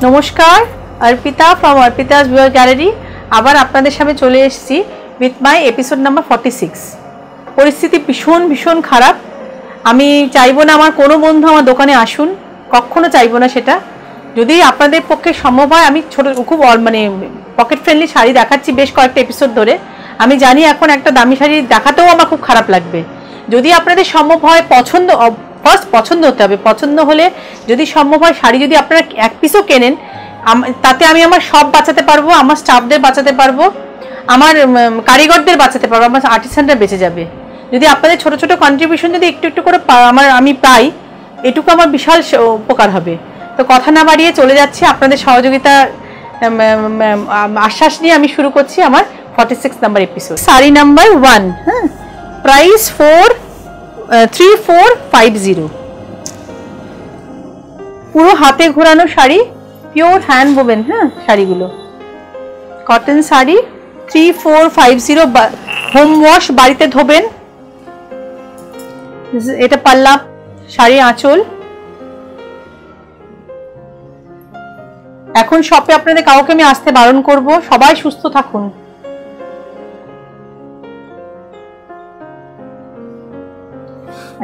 নমস্কার, Arpita from Arpita's viewer gallery আবার আপনাদের সামনে চলে এসেছি উইথ মাই এপিসোড নাম্বার 46। পরিস্থিতি ভীষণ ভীষণ খারাপ। আমি চাইবো না আমার কোনো বন্ধু আমার দোকানে আসুন, কখনো চাইবো না সেটা। যদি আপনাদের পক্ষে সম্ভব হয়, আমি খুব পকেট ফ্রেন্ডলি শাড়ি দেখাচ্ছি বেশ কয়েকটা এপিসোড ধরে। আমি জানি এখন একটা দামি শাড়ি দেখাতেও আমার খুব খারাপ লাগবে। যদি আপনাদের সম্ভব হয়, ফার্স্ট পছন্দ হতে হবে। পছন্দ হলে যদি সম্ভব হয় শাড়ি যদি আপনারা এক পিসও কেনেন, তাতে আমি আমার সব বাঁচাতে পারবো, আমার স্টাফদের বাঁচাতে পারবো, আমার কারিগরদের বাঁচাতে পারবো, আমার আর্টিসানরা বেঁচে যাবে। যদি আপনাদের ছোট ছোট কন্ট্রিবিউশন যদি একটু একটু করে আমি পাই, এটুকু আমার বিশাল উপকার হবে। তো কথা না বাড়িয়ে চলে যাচ্ছি, আপনাদের সহযোগিতা আশ্বাস নিয়ে আমি শুরু করছি আমার 46 নাম্বার এপিসোড। শাড়ি নাম্বার 1, হ্যাঁ, প্রাইস 3450। পুরো হাতে ঘোরানো শাড়ি, পিওর হ্যান্ড বোভেন, হ্যাঁ, শাড়িগুলো কটন শাড়ি 3450। হোম ওয়াশ, বাড়িতে ধোবেন। এটা পাল্লা, শাড়ি আঁচল। এখন শপে আপনাদের কাউকে আমি আসতে বারণ করব। সবাই সুস্থ থাকুন।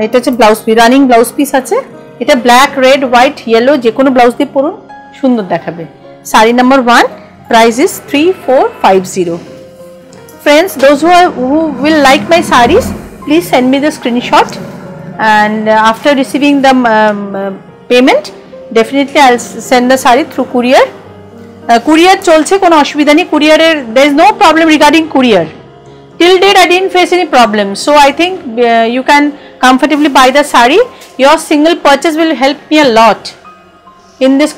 এটা হচ্ছে blouse piece, running blouse piece আছে। এটা ব্ল্যাক, রেড, হোয়াইট, ইয়েলো যে কোনো ব্লাউজ দিয়ে পরুন, সুন্দর দেখাবে। Sari number 1, price is 3450. Friends, those who will like my sarees, please send me the screenshot, and after receiving the payment, definitely I'll send the saree through courier. Courier চলছে, কোনো অসুবিধা নেই। courier-এর there is no problem regarding courier. Till date I didn't face any problem, so I think you can comfortably buy the saree. Your single purchase will help me a lot in this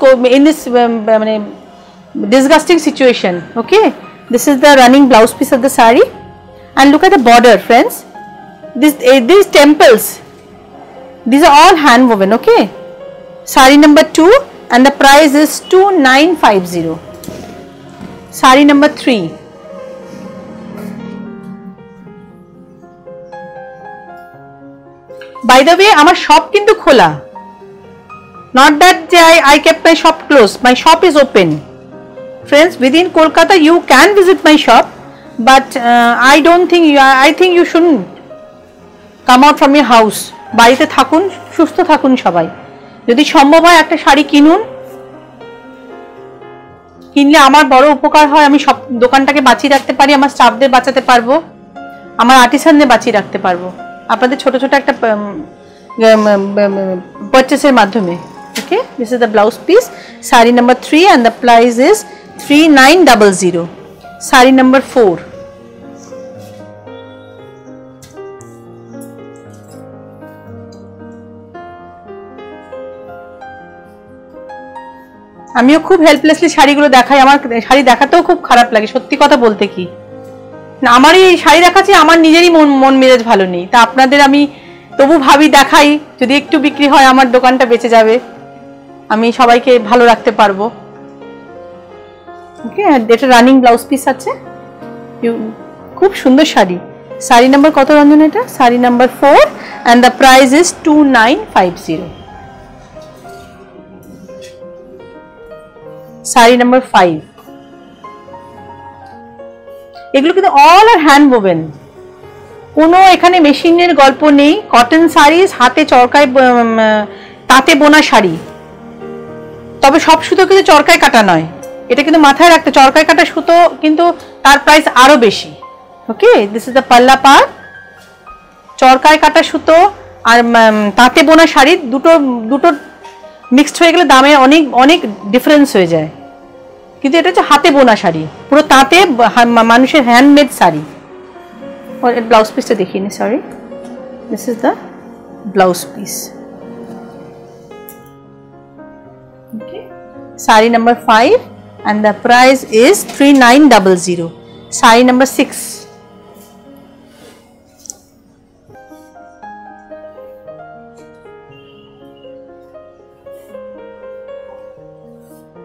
disgusting situation. Okay, this is the running blouse piece of the saree, and look at the border, friends. These temples, these are all hand woven. Okay, saree number 2, and the price is 2950. Saree number 3, by the way আমার shop কিন্তু খোলা, not that I kept my shop closed. My shop is open. Friends, within Kolkata you can visit my shop, but I think you shouldn't come out from your house. বাড়িতে থাকুন, সুস্থ থাকুন সবাই। যদি সম্ভব হয় একটা শাড়ি কিনুন, কিনলে আমার বড় উপকার হয়। আমি সব দোকানটাকে বাঁচিয়ে রাখতে পারি, আমার স্টাফদের বাঁচাতে পারবো, আমার আর্টিসানদের বাঁচিয়ে রাখতে পারবো আপনাদের ছোট ছোট একটা পারচেসের মাধ্যমে। Okay, this is the blouse piece, saree number 3, and the price is 3900. Saree number 4, আমিও খুব হেল্পলেসলি শাড়িগুলো দেখাই। আমার শাড়ি দেখাতেও খুব খারাপ লাগে, সত্যি কথা বলতে। কি না, আমারই এই শাড়ি দেখাচ্ছি, আমার নিজেরই মন মেজাজ ভালো নেই। তা আপনাদের আমি তবু ভাবি দেখাই, যদি একটু বিক্রি হয় আমার দোকানটা বেঁচে যাবে, আমি সবাইকে ভালো রাখতে পারবো। ওকে, এটা রানিং ব্লাউজ পিস আছে, খুব সুন্দর শাড়ি। শাড়ি নাম্বার কত রঞ্জন? এটা sari number 4, and the price is 2950. Sari number 5, এগুলো কিন্তু অল আর হ্যান্ড ওভেন, কোনো এখানে মেশিনের গল্প নেই। কটন শাড়িজ, হাতে চরকায় তাঁতে বোনা শাড়ি, তবে সব সুতো কিন্তু চরকায় কাটা নয়। এটা কিন্তু মাথায় রাখতে, চরকায় কাটা সুতো কিন্তু তার প্রাইস আরো বেশি। ওকে, দিস ইজ দ্য পাল্লা পার্ট। চরকায় কাটা সুতো আর তাঁতে বোনা শাড়ি দুটো মিক্সড হয়ে গেলে দামে অনেক অনেক ডিফারেন্স হয়ে যায়। কিন্তু এটা হচ্ছে হাতে বোনা শাড়ি, পুরো তাঁতে মানুষের হ্যান্ডমেড শাড়ি। ব্লাউজ পিসটা দেখিয়ে নি, sorry, this is the blouse piece. Okay, saree number 5, and the price is 3900. Saree number 6,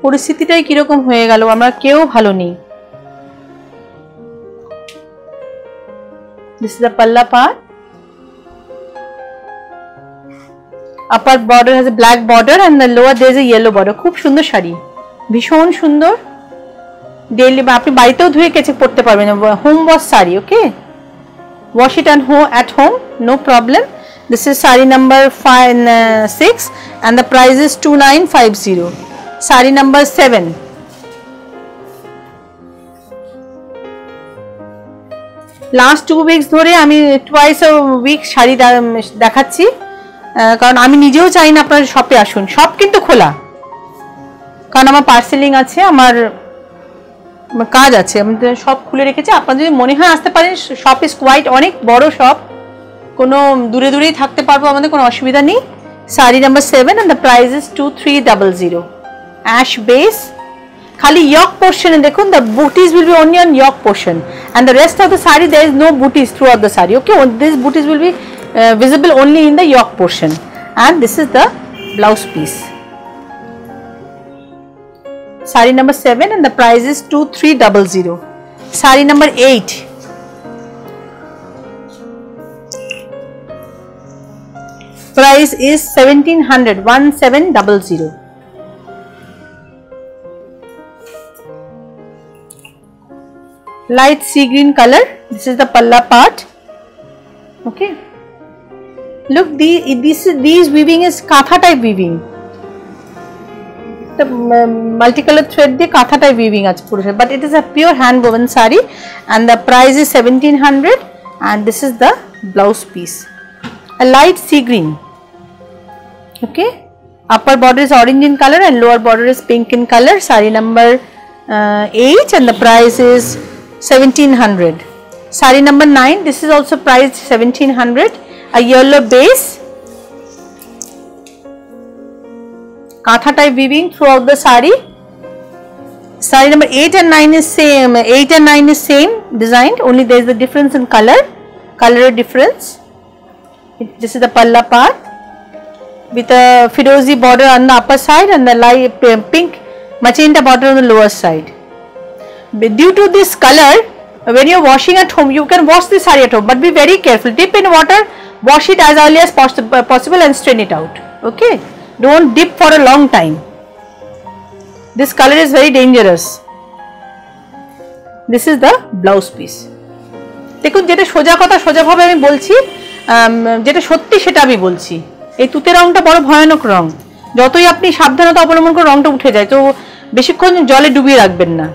পরিস্থিতিটাই কিরকম হয়ে গেল, আমরা কেউ ভালো নেই। This is the palla part. Upper border has a black border and the lower there is a yellow border. খুব সুন্দর শাড়ি, ভীষণ সুন্দর, ডেইলি বা আপনি বাড়িতেও ধুয়ে কেচে পরতে পারবেন, home wash sari. Okay, wash it at home, no problem. This is saree number 6 and the price is 2950. Saree number 7. Last 2 weeks ধরে আমি টুয়াইস আ উইক শাড়ি দেখাচ্ছি, কারণ আমি নিজেও চাই না আপনারা শপে আসুন। শপ কিন্তু খোলা, কারণ আমার পার্সেলিং আছে, আমার কাজ আছে, আমি শপ খুলে রেখেছি। আপনার যদি মনে হয় আসতে পারেন, শপ ইজ কোয়াইট, অনেক বড় শপ, কোনো দূরে দূরেই থাকতে পারবো, আমাদের কোনো অসুবিধা নেই। Sari number 7 and the price is 2300. Ash base, খালি ইয়ক পোর্শনে দেখুন, the booties will be only on yoke portion and the rest of the saree there is no booties throughout the saree. Okay, this booties will be visible only in the yoke portion, and this is the blouse piece. Saree number 7 and the price is 2300. Saree number 8. Price is 1700, 1700. Light sea green color. This is the palla part. Okay. Look, these weaving is katha type weaving. The multicolor thread the katha type weaving ache puro, but it is a pure hand woven saree and the price is 1700, and this is the blouse piece, a light sea green. Okay, upper border is orange in color and lower border is pink in color. Saree number 8 and the price is 1700. Saree number 9, this is also priced 1700, a yellow base, katha type weaving throughout the saree. Saree number 8 and 9 is same, 8 and 9 is same designed, only there is the difference in color difference. This is the palla part with a firozi border on the upper side and the light pink magenta border on the lower side. Due to this color, when you are washing at home, you can wash this saree at home, but be very careful. Dip in water, wash it as early as possible and strain it out. Okay, don't dip for a long time. This color is very dangerous. This is the blouse piece. দেখুন, যেটা সোজা কথা সোজাভাবে আমি বলছি, যেটা সত্যি সেটা আমি বলছি। এই তুতে রংটা বড় ভয়ানক রং, যতই আপনি সাবধানতা অবলম্বন করে রংটা উঠে যায়, তো বেশিক্ষণ জলে ডুবিয়ে রাখবেন না।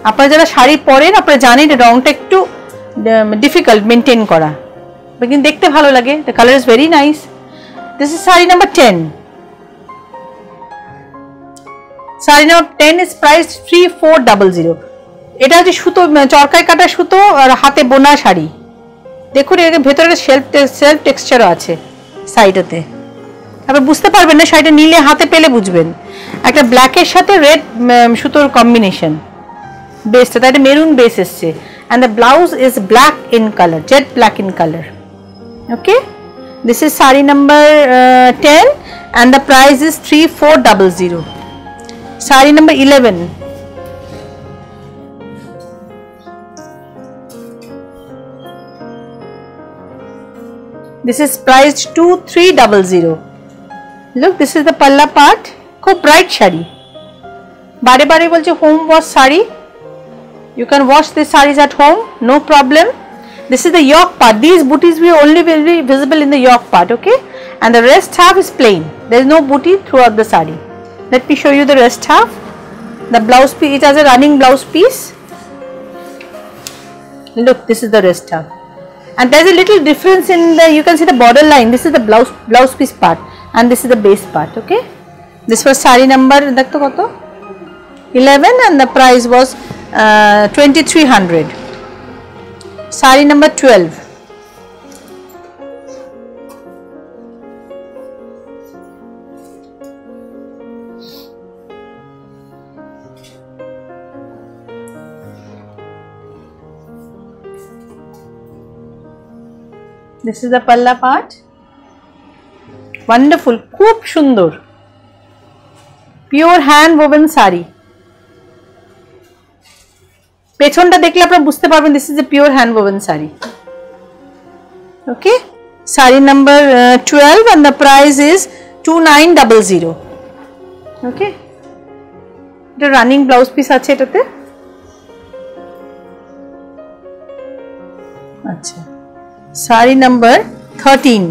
আপনারা যারা শাড়ি পরেন আপনারা জানেন রংটা একটু ডিফিকাল্ট মেনটেন করা, কিন্তু দেখতে ভালো লাগে। The colour is very nice. This is sari number 10. Sari number 10 is priced 3400. এটা হচ্ছে সুতো, চরকায় কাটা সুতো আর হাতে বোনা শাড়ি। দেখুন, এর ভেতরে সেলফ টেক্সচারও আছে সাইডেতে, আপনি বুঝতে পারবেন না, শাড়িটা নিলে হাতে পেলে বুঝবেন। একটা ব্ল্যাকের সাথে রেড সুতোর কম্বিনেশন, বেসটা তাই একটা মেরুন বেস এসছে, and the blouse is black in color, jet black in color. Okay, this is saree number 10 and the price is 3400. Saree number 11. This is priced 2300. Look, this is the palla part. খুব bright sari, বারে বারে বলছে home wash sari. You can wash these sarees at home, no problem. This is the yoke part. These booties will only be visible in the yoke part, okay? And the rest half is plain. There is no booty throughout the saree. Let me show you the rest half. The blouse piece, it has a running blouse piece. Look, this is the rest half. And there is a little difference in the, you can see the border line. This is the blouse piece part and this is the base part, okay? This was saree number 11 and the price was 2300. Saree number 12. This is the palla part. Wonderful, খুব সুন্দর, pure hand woven saree. পেছনটা দেখলে আপনারা বুঝতে পারবেন this is a pure hand woven saree. Okay, saree number 12 and the price is 2900. Okay, এটা running blouse piece আছে এটাতে। আচ্ছা, sari number 13।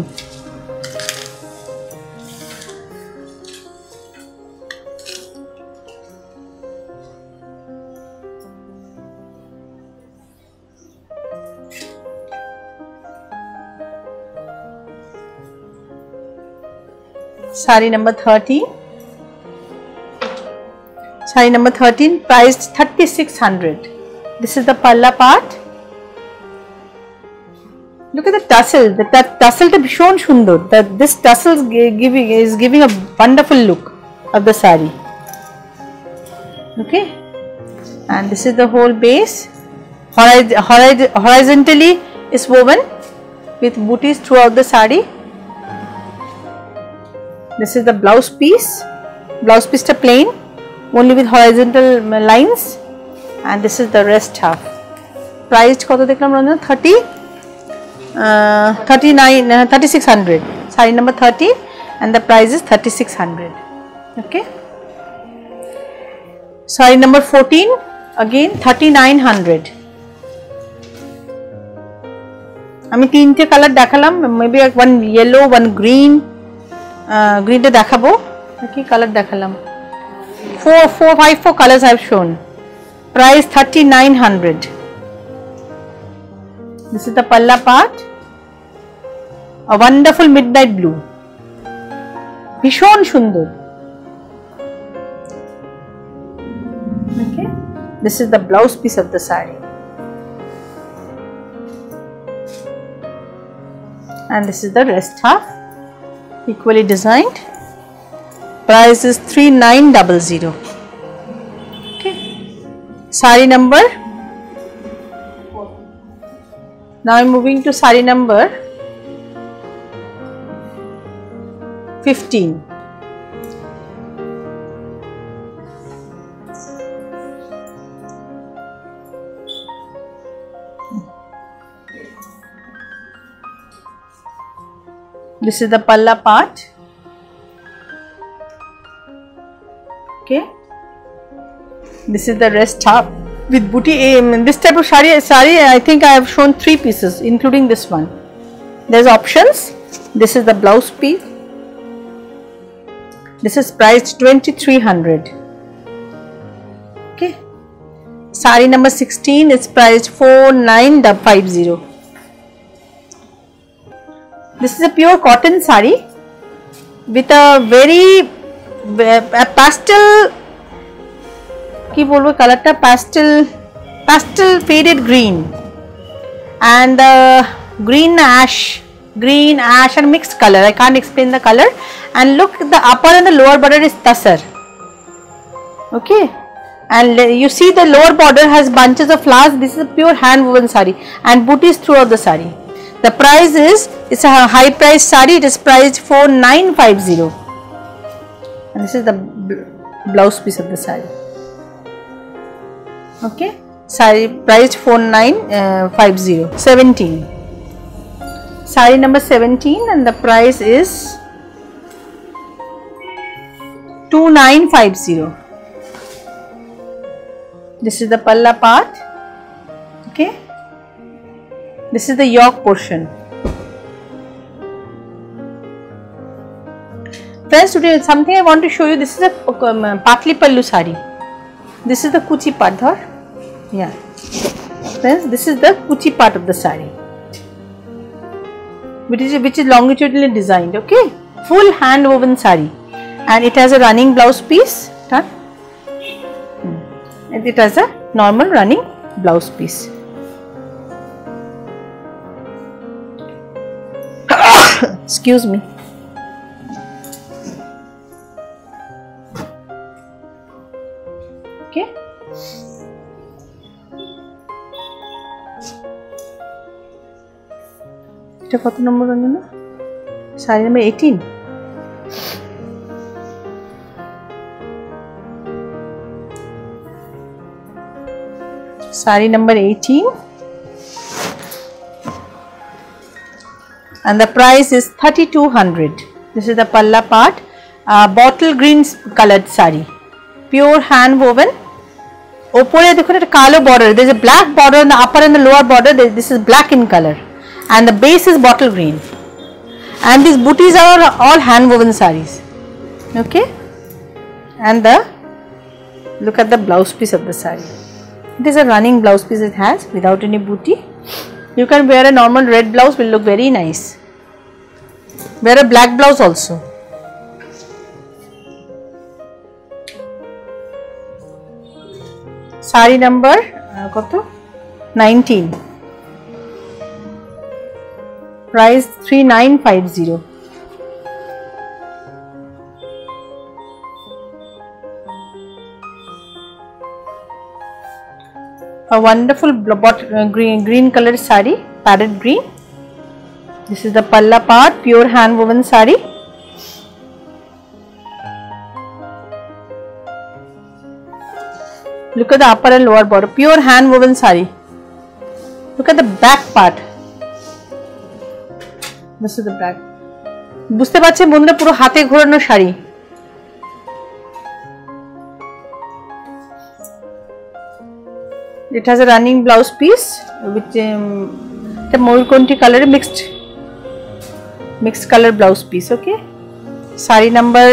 Saree number 13. Saree number 13, priced 3600. This is the palla part. Look at the tassel. That tassel is bhishon sundor. This tassel is giving a wonderful look of the saree. Okay, and this is the whole base. Horizontally is woven with booties throughout the saree. This is the blouse piece. Blouse piece is plain, only with horizontal lines, and this is the rest half. Priced koto deklam Ranjana? 3600. Saree number 13, and the price is 3600. Okay. Saree number 14, again 3900. আমি তিনটে colour দেখালাম, maybe one yellow, one green. Green টা দেখাবো, কি colour দেখালাম, 4 colors I have shown. Price 3900. This is the palla part. A wonderful midnight blue. ভীষণ সুন্দর। Okay, this is the blouse piece of the saree, and this is the rest half, equally designed. Price is 3900. Okay, saree number. Now I am moving to saree number 15. This is the palla part. Okay, this is the rest half with booty. This type of saree I think I have shown 3 pieces including this one. There's options. This is the blouse piece. This is priced 2300. Okay, saree number 16 is priced 4950. This is a pure cotton saree with a very pastel, ki bolbo color ta, pastel faded green, and green ash and mixed color. I can't explain the color. And look, the upper and the lower border is tassar. Okay, and you see the lower border has bunches of flowers. This is a pure hand woven saree, and booties throughout the saree. The price is, it's a high price saree. It is priced 4950, and this is the blouse piece of the saree. Okay, saree priced 4950. 17. Saree number 17, and the price is 2950. This is the palla part. Okay, this is the yoke portion. Friends, today something I want to show you. This is a patli pallu sari. This is the kuchi part. Yeah, friends, this is the kuchi part of the sari, which is longitudinally designed. Okay, full hand woven sari, and it has a running blouse piece. And it has a normal running blouse piece. Excuse me. Okay, এটা কত নম্বর Ranjana? Sari number 18। Saree number 18, and the price is 3200. This is the palla part, bottle green colored saree. Pure hand woven. ওপরে দেখুন একটা কালো border, there is a black border on the upper and the lower border, this is black in color, and the base is bottle green, and these booties are all hand woven sarees. Okay, and the look at the blouse piece of the saree. It is a running blouse piece it has without any booty. You can wear a normal red blouse, will look very nice. Wear a black blouse also. Saree number 19. Price 3950. A wonderful green colored saree, parrot green. This is the palla part, pure hand woven saree. Look at the upper and lower border, pure hand woven saree. Look at the back part. This is the back. বুঝতে পারছেন বন্ধুরা, পুরো হাতে ঘোরানো sari. It has a running blouse piece with the Morkonti color, mixed color blouse piece. Okay, saree number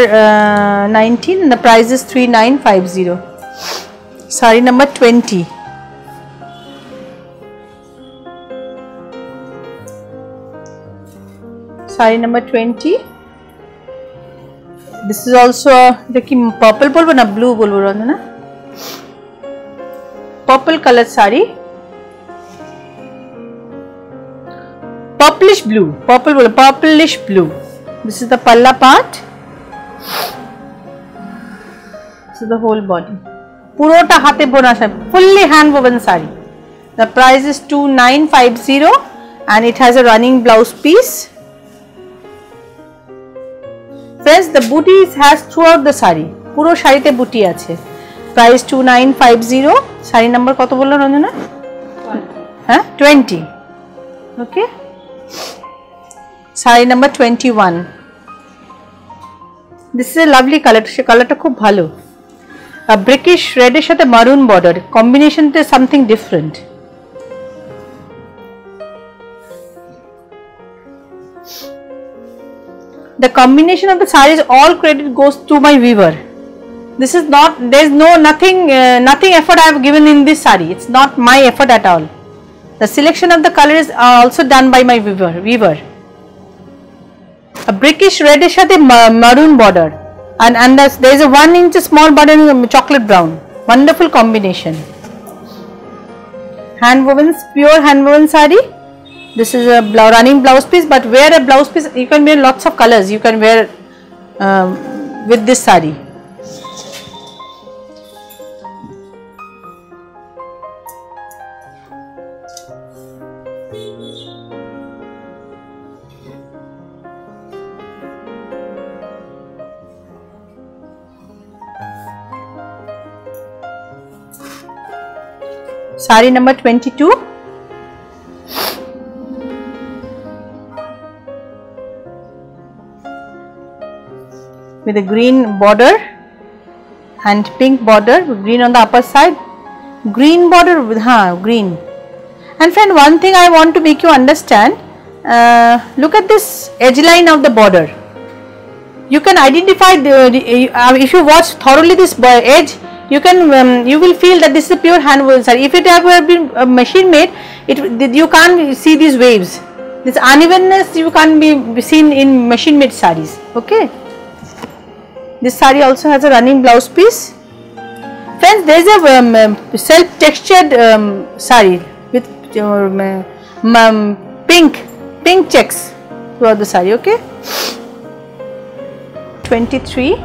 19 and the price is 3950. Saree number 20. Saree number 20. This is also the purple bolbo na blue bolbo na, purple color saree, purplish blue, purplish blue. This is the palla part. This is the whole body. Purota hate bona shai, fully hand woven saree. The price is 2950 and it has a running blouse piece. Friends, the booties has throughout the saree. Puro shari te booty ache. Price 2950. Saree number কত বললো Ranjana? 20. Okay. Saree number 21. This is a lovely color. সে কালারটা খুব ভালো। A brickish red এর সাথে maroon border. Combination is something different. The combination of the sarees, all credit goes to my weaver. This is not, there is nothing effort I have given in this saree. It's not my effort at all. The selection of the colors are also done by my weaver. A brickish red is a maroon border, and there is a 1 inch small border in chocolate brown. Wonderful combination. Hand woven, pure hand woven saree. This is a running blouse piece, but wear a blouse piece, you can wear lots of colors. You can wear with this saree. Saree number 22. With a green border and pink border, green on the upper side, green border with green. And friend, one thing I want to make you understand, look at this edge line of the border. You can identify if you watch thoroughly this edge, you will feel that this is a pure hand woven saree. If it have been machine made, you can't see these waves. This unevenness you can't be seen in machine made sarees. Okay. This saree also has a running blouse piece. Friends, there is a self textured saree with pink checks throughout the saree. Okay. 23.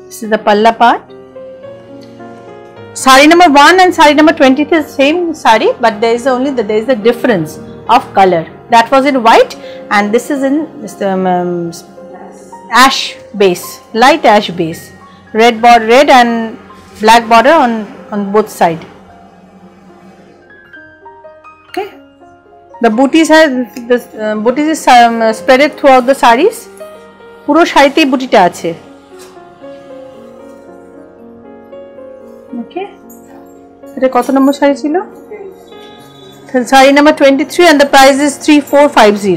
This is the palla part. Saree number 1 and saree number 20 is same saree, but there is the difference of color. That was in white and this is in ash base, light ash base, red and black border on both side. Okay, the booties is spreaded throughout the sarees. পুরো শাড়িতেই বুটিটা আছে। ওকে, এটা কত নম্বর শাড়ি ছিল? Sari number 23 and the price is 3450.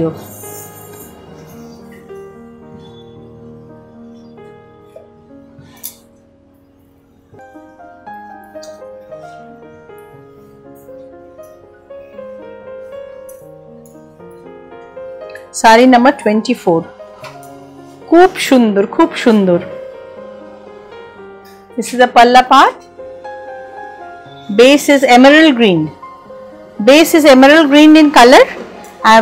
Sari number 24, খুব সুন্দর, খুব সুন্দর। This is the palla part. Base is emerald green. Base is emerald green in color,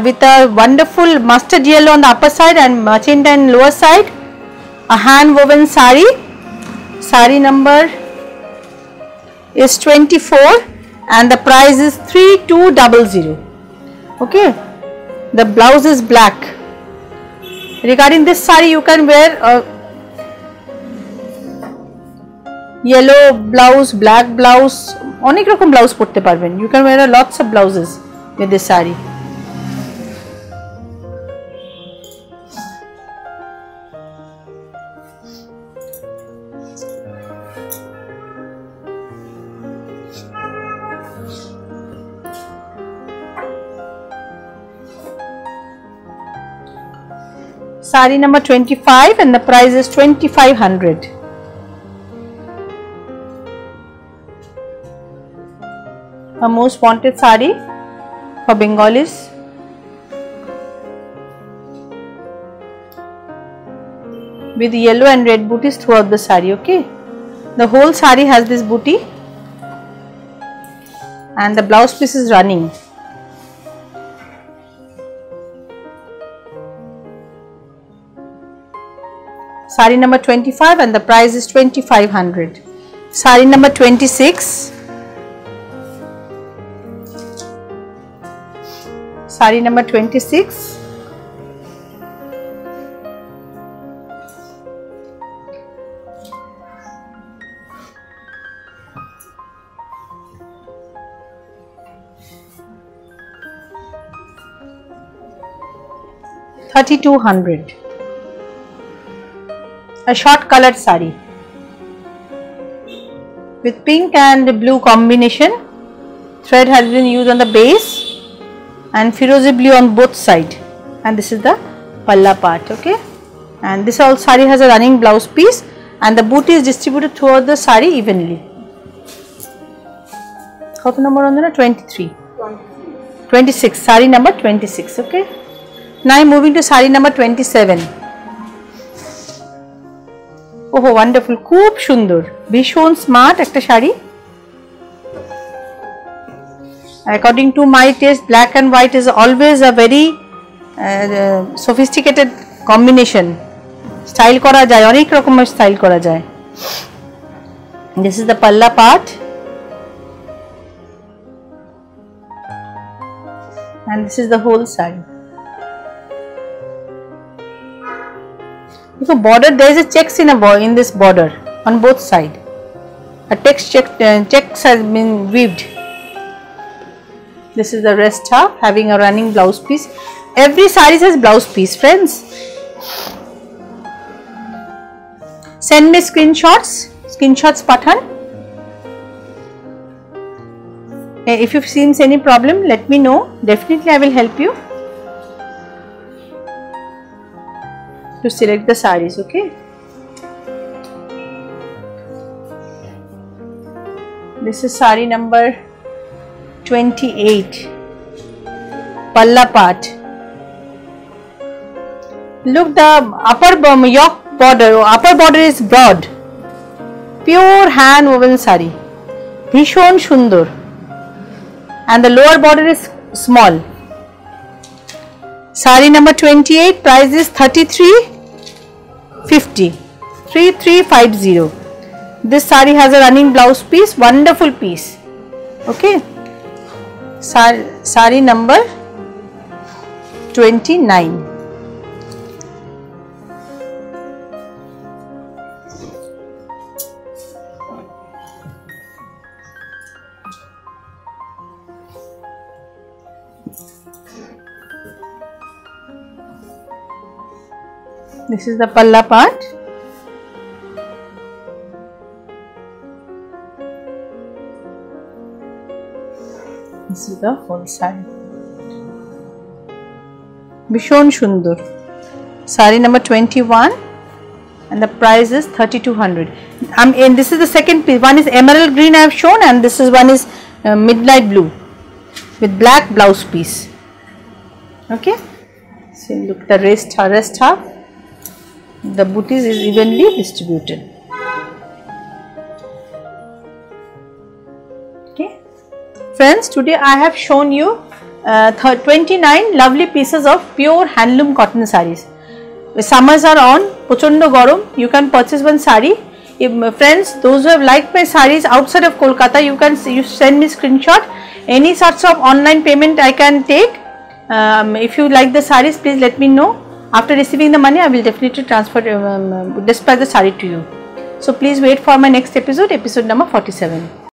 with a wonderful mustard yellow on the upper side and magenta on lower side. A hand woven sari. Sari number is 24 and the price is 3200. Okay. The blouse is black. Regarding this sari, you can wear a yellow blouse, black blouse, অনেক রকম blouse পরতে পারবেন। You can wear lots of blouses with this sari. Sari number 25 and the price is 2500. A most wanted sari for Bengalis. With yellow and red booties throughout the sari. Okay, the whole sari has this booty and the blouse piece is running. Sari number 25 and the price is 2500. Sari number 26. Sari number 26. $3200. A short colored sari with pink and blue combination. Thread has been used on the base and firozi blue on both sides, and this is the palla part. Okay, and this all sari has a running blouse piece and the booty is distributed throughout the sari evenly. How number on the 23? 26. Sari number 26. Okay, now I am moving to sari number 27. Oh, wonderful, খুব সুন্দর, ভীষণ smart একটা sari. According to my taste, black and white is always a very sophisticated combination. Style করা যায়, অনেক রকমের style করা যায়। This is the palla part and this is the whole sari. So border, there is a checks in this border on both sides. A checks has been weaved. This is the rest half having a running blouse piece. Every saree has blouse piece, friends. Send me screenshots pathan. If you've seen any problem, let me know. Definitely I will help you to select the sarees. Okay, this is sari number 28, palla part. Look, the upper yoke border, upper border is broad, pure hand woven sari, bhishon shundor, and the lower border is small. Sari number 28, price is 3350. 3350. This sari has a running blouse piece, wonderful piece. Okay, sari number 29. This is the palla part. This is the whole sari. Bishon Shundur. Sari number 21 and the price is 3200. And this is the second piece. One is emerald green I have shown, and this is one is midnight blue with black blouse piece. Okay. So look, the rest half. The booties is evenly distributed. Okay. Friends, today I have shown you 29 lovely pieces of pure handloom cotton sarees. The summers are on, pochondo gorom, you can purchase one saree. If, friends, those who have liked my sarees outside of Kolkata, you send me screenshot. Any sorts of online payment I can take. If you like the sarees, please let me know. After receiving the money, I will definitely dispatch the saree to you. So please wait for my next episode, episode number 47.